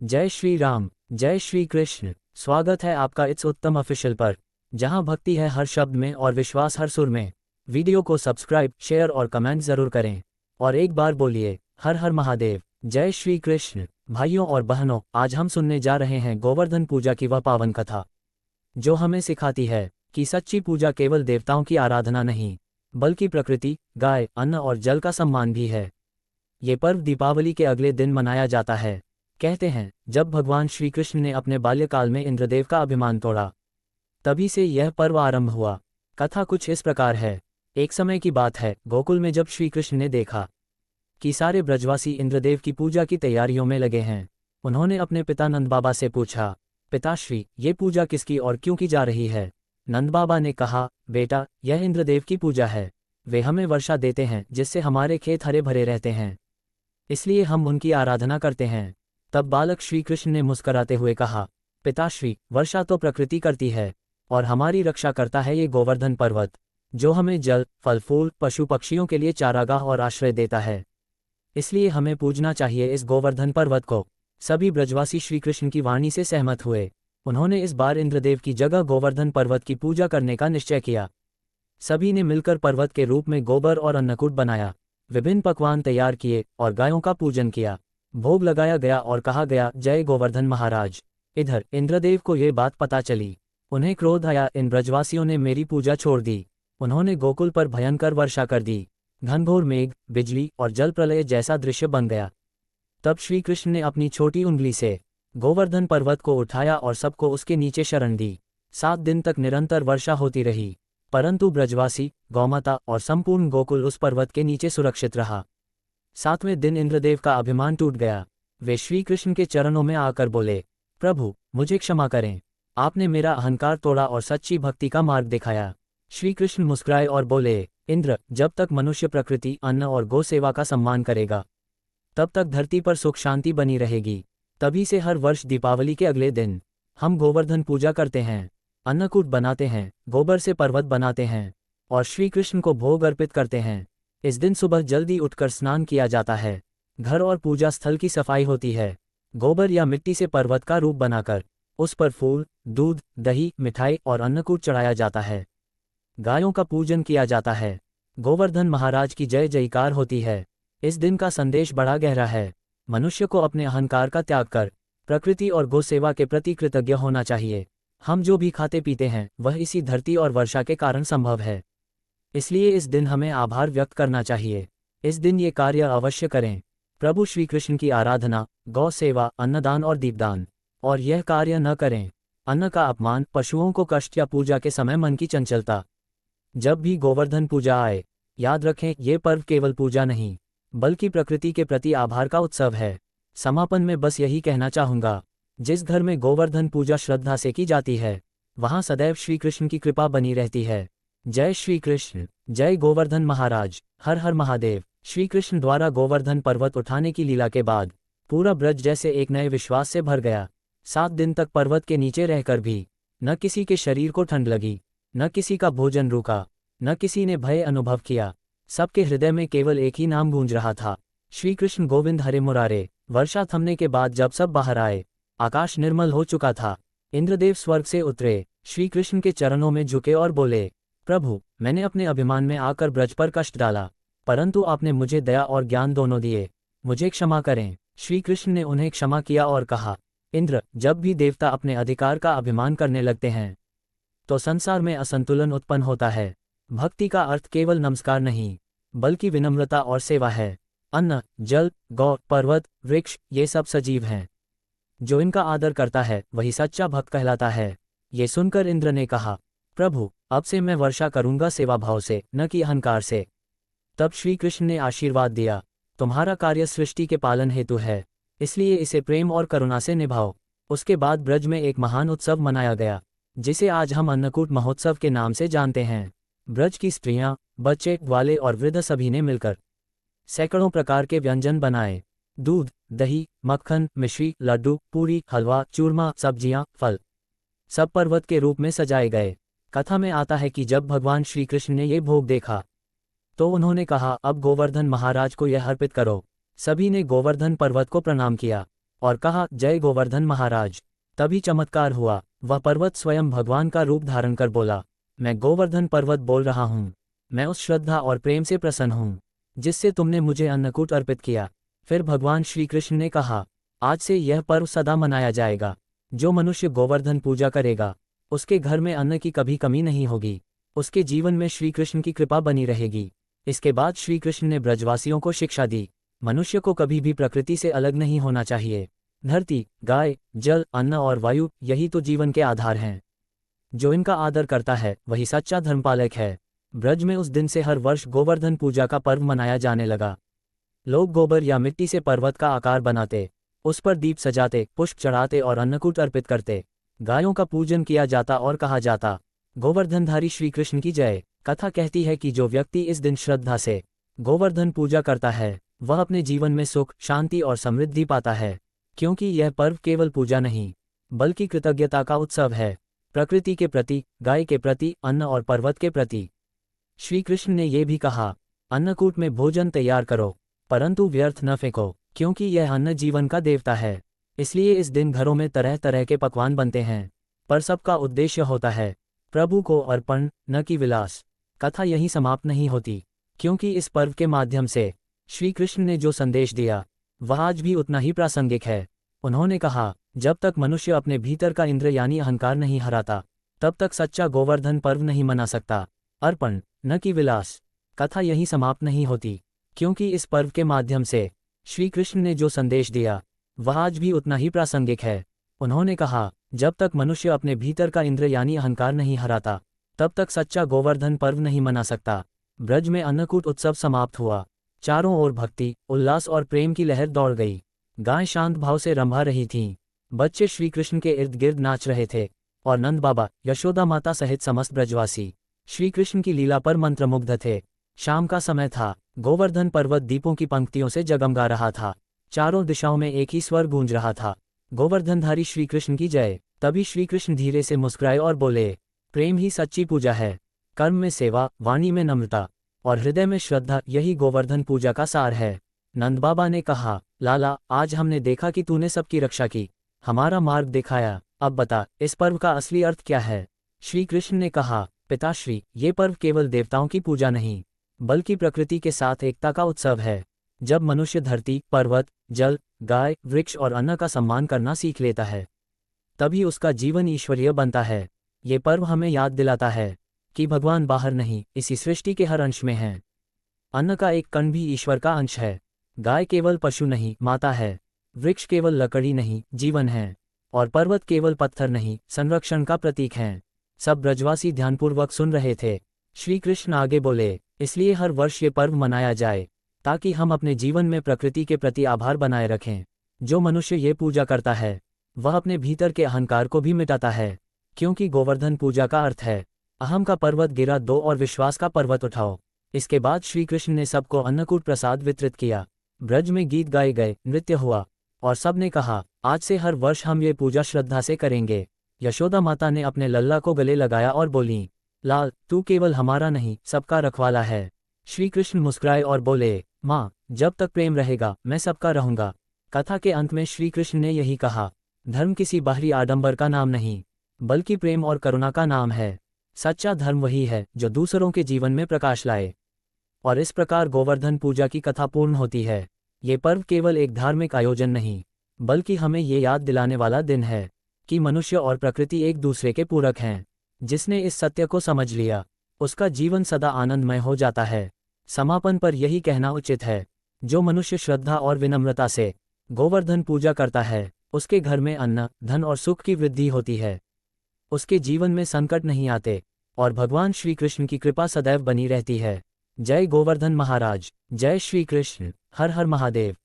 जय श्री राम, जय श्री कृष्ण। स्वागत है आपका इट्स उत्तम ऑफिशियल पर, जहां भक्ति है हर शब्द में और विश्वास हर सुर में। वीडियो को सब्सक्राइब, शेयर और कमेंट जरूर करें और एक बार बोलिए हर हर महादेव। जय श्री कृष्ण। भाइयों और बहनों, आज हम सुनने जा रहे हैं गोवर्धन पूजा की वह पावन कथा जो हमें सिखाती है कि सच्ची पूजा केवल देवताओं की आराधना नहीं, बल्कि प्रकृति, गाय, अन्न और जल का सम्मान भी है। ये पर्व दीपावली के अगले दिन मनाया जाता है। कहते हैं, जब भगवान श्री कृष्ण ने अपने बाल्यकाल में इंद्रदेव का अभिमान तोड़ा, तभी से यह पर्व आरंभ हुआ। कथा कुछ इस प्रकार है। एक समय की बात है, गोकुल में जब श्री कृष्ण ने देखा कि सारे ब्रजवासी इंद्रदेव की पूजा की तैयारियों में लगे हैं, उन्होंने अपने पिता नंद बाबा से पूछा, पिताश्री, ये पूजा किसकी और क्यों की जा रही है? नंद बाबा ने कहा, बेटा, यह इंद्रदेव की पूजा है। वे हमें वर्षा देते हैं, जिससे हमारे खेत हरे भरे रहते हैं, इसलिए हम उनकी आराधना करते हैं। तब बालक श्री कृष्ण ने मुस्कराते हुए कहा, पिताश्री, वर्षा तो प्रकृति करती है और हमारी रक्षा करता है ये गोवर्धन पर्वत, जो हमें जल, फल फूल, पशु पक्षियों के लिए चारागाह और आश्रय देता है। इसलिए हमें पूजना चाहिए इस गोवर्धन पर्वत को। सभी ब्रजवासी श्री कृष्ण की वाणी से सहमत हुए। उन्होंने इस बार इंद्रदेव की जगह गोवर्धन पर्वत की पूजा करने का निश्चय किया। सभी ने मिलकर पर्वत के रूप में गोबर और अन्नकूट बनाया, विभिन्न पकवान तैयार किए और गायों का पूजन किया। भोग लगाया गया और कहा गया, जय गोवर्धन महाराज। इधर इंद्रदेव को ये बात पता चली। उन्हें क्रोध आया, इन ब्रजवासियों ने मेरी पूजा छोड़ दी। उन्होंने गोकुल पर भयंकर वर्षा कर दी। घनघोर मेघ, बिजली और जल प्रलय जैसा दृश्य बन गया। तब श्री कृष्ण ने अपनी छोटी उंगली से गोवर्धन पर्वत को उठाया और सबको उसके नीचे शरण दी। 7 दिन तक निरंतर वर्षा होती रही, परंतु ब्रजवासी, गौमाता और संपूर्ण गोकुल उस पर्वत के नीचे सुरक्षित रहा। 7वें दिन इंद्रदेव का अभिमान टूट गया। वे श्री कृष्ण के चरणों में आकर बोले, प्रभु, मुझे क्षमा करें। आपने मेरा अहंकार तोड़ा और सच्ची भक्ति का मार्ग दिखाया। श्री कृष्ण मुस्कुराए और बोले, इंद्र, जब तक मनुष्य प्रकृति, अन्न और गौ सेवा का सम्मान करेगा, तब तक धरती पर सुख शांति बनी रहेगी। तभी से हर वर्ष दीपावली के अगले दिन हम गोवर्धन पूजा करते हैं, अन्नकूट बनाते हैं, गोबर से पर्वत बनाते हैं और श्री कृष्ण को भोग अर्पित करते हैं। इस दिन सुबह जल्दी उठकर स्नान किया जाता है। घर और पूजा स्थल की सफाई होती है। गोबर या मिट्टी से पर्वत का रूप बनाकर उस पर फूल, दूध, दही, मिठाई और अन्नकूट चढ़ाया जाता है। गायों का पूजन किया जाता है। गोवर्धन महाराज की जय जयकार होती है। इस दिन का संदेश बड़ा गहरा है। मनुष्य को अपने अहंकार का त्याग कर प्रकृति और गौ सेवा के प्रति कृतज्ञ होना चाहिए। हम जो भी खाते पीते हैं, वह इसी धरती और वर्षा के कारण संभव है। इसलिए इस दिन हमें आभार व्यक्त करना चाहिए। इस दिन ये कार्य अवश्य करें, प्रभु श्री कृष्ण की आराधना, गौ सेवा, अन्नदान और दीपदान। और यह कार्य न करें, अन्न का अपमान, पशुओं को कष्ट या पूजा के समय मन की चंचलता। जब भी गोवर्धन पूजा आए, याद रखें, ये पर्व केवल पूजा नहीं, बल्कि प्रकृति के प्रति आभार का उत्सव है। समापन में बस यही कहना चाहूँगा, जिस घर में गोवर्धन पूजा श्रद्धा से की जाती है, वहाँ सदैव श्री कृष्ण की कृपा बनी रहती है। जय श्री कृष्ण। जय गोवर्धन महाराज। हर हर महादेव। श्री कृष्ण द्वारा गोवर्धन पर्वत उठाने की लीला के बाद पूरा ब्रज जैसे एक नए विश्वास से भर गया। 7 दिन तक पर्वत के नीचे रहकर भी न किसी के शरीर को ठंड लगी, न किसी का भोजन रुका, न किसी ने भय अनुभव किया। सबके हृदय में केवल एक ही नाम गूंज रहा था, श्री कृष्ण गोविंद हरे मुरारे। वर्षा थमने के बाद जब सब बाहर आए, आकाश निर्मल हो चुका था। इंद्रदेव स्वर्ग से उतरे, श्री कृष्ण के चरणों में झुके और बोले, प्रभु, मैंने अपने अभिमान में आकर ब्रज पर कष्ट डाला, परंतु आपने मुझे दया और ज्ञान दोनों दिए। मुझे क्षमा करें। श्री कृष्ण ने उन्हें क्षमा किया और कहा, इंद्र, जब भी देवता अपने अधिकार का अभिमान करने लगते हैं, तो संसार में असंतुलन उत्पन्न होता है। भक्ति का अर्थ केवल नमस्कार नहीं, बल्कि विनम्रता और सेवा है। अन्न, जल, गौ, पर्वत, वृक्ष, ये सब सजीव हैं। जो इनका आदर करता है, वही सच्चा भक्त कहलाता है। ये सुनकर इंद्र ने कहा, प्रभु, अब से मैं वर्षा करूंगा सेवा भाव से, न कि अहंकार से। तब श्री कृष्ण ने आशीर्वाद दिया, तुम्हारा कार्य सृष्टि के पालन हेतु है, इसलिए इसे प्रेम और करुणा से निभाओ। उसके बाद ब्रज में एक महान उत्सव मनाया गया, जिसे आज हम अन्नकूट महोत्सव के नाम से जानते हैं। ब्रज की स्त्रियां, बच्चे, ग्वाले और वृद्ध सभी ने मिलकर सैकड़ों प्रकार के व्यंजन बनाए। दूध, दही, मक्खन, मिश्री, लड्डू, पूरी, हलवा, चूरमा, सब्जियां, फल, सब पर्वत के रूप में सजाए गए। कथा में आता है कि जब भगवान श्री कृष्ण ने ये भोग देखा, तो उन्होंने कहा, अब गोवर्धन महाराज को यह अर्पित करो। सभी ने गोवर्धन पर्वत को प्रणाम किया। और कहा, जय गोवर्धन महाराज। तभी चमत्कार हुआ, वह पर्वत स्वयं भगवान का रूप धारण कर बोला, मैं गोवर्धन पर्वत बोल रहा हूँ। मैं उस श्रद्धा और प्रेम से प्रसन्न हूँ जिससे तुमने मुझे अन्नकूट अर्पित किया। फिर भगवान श्री कृष्ण ने कहा, आज से यह पर्व सदा मनाया जाएगा। जो मनुष्य गोवर्धन पूजा करेगा उसके घर में अन्न की कभी कमी नहीं होगी, उसके जीवन में श्री कृष्ण की कृपा बनी रहेगी। इसके बाद श्री कृष्ण ने ब्रजवासियों को शिक्षा दी, मनुष्य को कभी भी प्रकृति से अलग नहीं होना चाहिए। धरती, गाय, जल, अन्न और वायु, यही तो जीवन के आधार हैं। जो इनका आदर करता है वही सच्चा धर्मपालक है। ब्रज में उस दिन से हर वर्ष गोवर्धन पूजा का पर्व मनाया जाने लगा। लोग गोबर या मिट्टी से पर्वत का आकार बनाते, उस पर दीप सजाते, पुष्प चढ़ाते और अन्नकूट अर्पित करते। गायों का पूजन किया जाता और कहा जाता, गोवर्धनधारी श्री कृष्ण की जय। कथा कहती है कि जो व्यक्ति इस दिन श्रद्धा से गोवर्धन पूजा करता है वह अपने जीवन में सुख, शांति और समृद्धि पाता है, क्योंकि यह पर्व केवल पूजा नहीं बल्कि कृतज्ञता का उत्सव है। प्रकृति के प्रति, गाय के प्रति, अन्न और पर्वत के प्रति। श्री कृष्ण ने ये भी कहा, अन्नकूट में भोजन तैयार करो परंतु व्यर्थ न फेंको, क्योंकि यह अन्न जीवन का देवता है। इसलिए इस दिन घरों में तरह तरह के पकवान बनते हैं, पर सबका उद्देश्य होता है प्रभु को अर्पण, न कि विलास। कथा यहीं समाप्त नहीं होती, क्योंकि इस पर्व के माध्यम से श्री कृष्ण ने जो संदेश दिया वह आज भी उतना ही प्रासंगिक है। उन्होंने कहा, जब तक मनुष्य अपने भीतर का इंद्र यानी अहंकार नहीं हराता तब तक सच्चा गोवर्धन पर्व नहीं मना सकता। अर्पण, न कि विलास। कथा यहीं समाप्त नहीं होती, क्योंकि इस पर्व के माध्यम से श्री कृष्ण ने जो संदेश दिया वह आज भी उतना ही प्रासंगिक है। उन्होंने कहा, जब तक मनुष्य अपने भीतर का इंद्र यानी अहंकार नहीं हराता तब तक सच्चा गोवर्धन पर्व नहीं मना सकता। ब्रज में अन्नकूट उत्सव समाप्त हुआ। चारों ओर भक्ति, उल्लास और प्रेम की लहर दौड़ गई। गायें शांत भाव से रंभा रही थीं, बच्चे श्री कृष्ण के इर्द गिर्द नाच रहे थे और नंद बाबा, यशोदा माता सहित समस्त ब्रजवासी श्री कृष्ण की लीला पर मंत्रमुग्ध थे। शाम का समय था, गोवर्धन पर्वत दीपों की पंक्तियों से जगमगा रहा था। चारों दिशाओं में एक ही स्वर गूंज रहा था, गोवर्धनधारी श्री कृष्ण की जय। तभी श्री कृष्ण धीरे से मुस्कुराए और बोले, प्रेम ही सच्ची पूजा है। कर्म में सेवा, वाणी में नम्रता और हृदय में श्रद्धा, यही गोवर्धन पूजा का सार है। नंद बाबा ने कहा, लाला, आज हमने देखा कि तूने सबकी रक्षा की, हमारा मार्ग दिखाया। अब बता, इस पर्व का असली अर्थ क्या है? श्री कृष्ण ने कहा, पिताश्री, ये पर्व केवल देवताओं की पूजा नहीं बल्कि प्रकृति के साथ एकता का उत्सव है। जब मनुष्य धरती, पर्वत, जल, गाय, वृक्ष और अन्न का सम्मान करना सीख लेता है तभी उसका जीवन ईश्वरीय बनता है। ये पर्व हमें याद दिलाता है कि भगवान बाहर नहीं, इसी सृष्टि के हर अंश में हैं। अन्न का एक कण भी ईश्वर का अंश है। गाय केवल पशु नहीं, माता है। वृक्ष केवल लकड़ी नहीं, जीवन है। और पर्वत केवल पत्थर नहीं, संरक्षण का प्रतीक हैं। सब ब्रजवासी ध्यानपूर्वक सुन रहे थे। श्री कृष्ण आगे बोले, इसलिए हर वर्ष ये पर्व मनाया जाए ताकि हम अपने जीवन में प्रकृति के प्रति आभार बनाए रखें। जो मनुष्य ये पूजा करता है वह अपने भीतर के अहंकार को भी मिटाता है, क्योंकि गोवर्धन पूजा का अर्थ है, अहम का पर्वत गिरा दो और विश्वास का पर्वत उठाओ। इसके बाद श्री कृष्ण ने सबको अन्नकूट प्रसाद वितरित किया। ब्रज में गीत गाए गए, नृत्य हुआ और सब ने कहा, आज से हर वर्ष हम ये पूजा श्रद्धा से करेंगे। यशोदा माता ने अपने लल्ला को गले लगाया और बोली, लाल, तू केवल हमारा नहीं, सबका रखवाला है। श्री कृष्ण मुस्कुराए और बोले, माँ, जब तक प्रेम रहेगा मैं सबका रहूंगा। कथा के अंत में श्री कृष्ण ने यही कहा, धर्म किसी बाहरी आडंबर का नाम नहीं बल्कि प्रेम और करुणा का नाम है। सच्चा धर्म वही है जो दूसरों के जीवन में प्रकाश लाए। और इस प्रकार गोवर्धन पूजा की कथा पूर्ण होती है। ये पर्व केवल एक धार्मिक आयोजन नहीं बल्कि हमें ये याद दिलाने वाला दिन है कि मनुष्य और प्रकृति एक दूसरे के पूरक हैं। जिसने इस सत्य को समझ लिया उसका जीवन सदा आनंदमय हो जाता है। समापन पर यही कहना उचित है, जो मनुष्य श्रद्धा और विनम्रता से गोवर्धन पूजा करता है उसके घर में अन्न, धन और सुख की वृद्धि होती है। उसके जीवन में संकट नहीं आते और भगवान श्री कृष्ण की कृपा सदैव बनी रहती है। जय गोवर्धन महाराज, जय श्री कृष्ण, हर हर महादेव।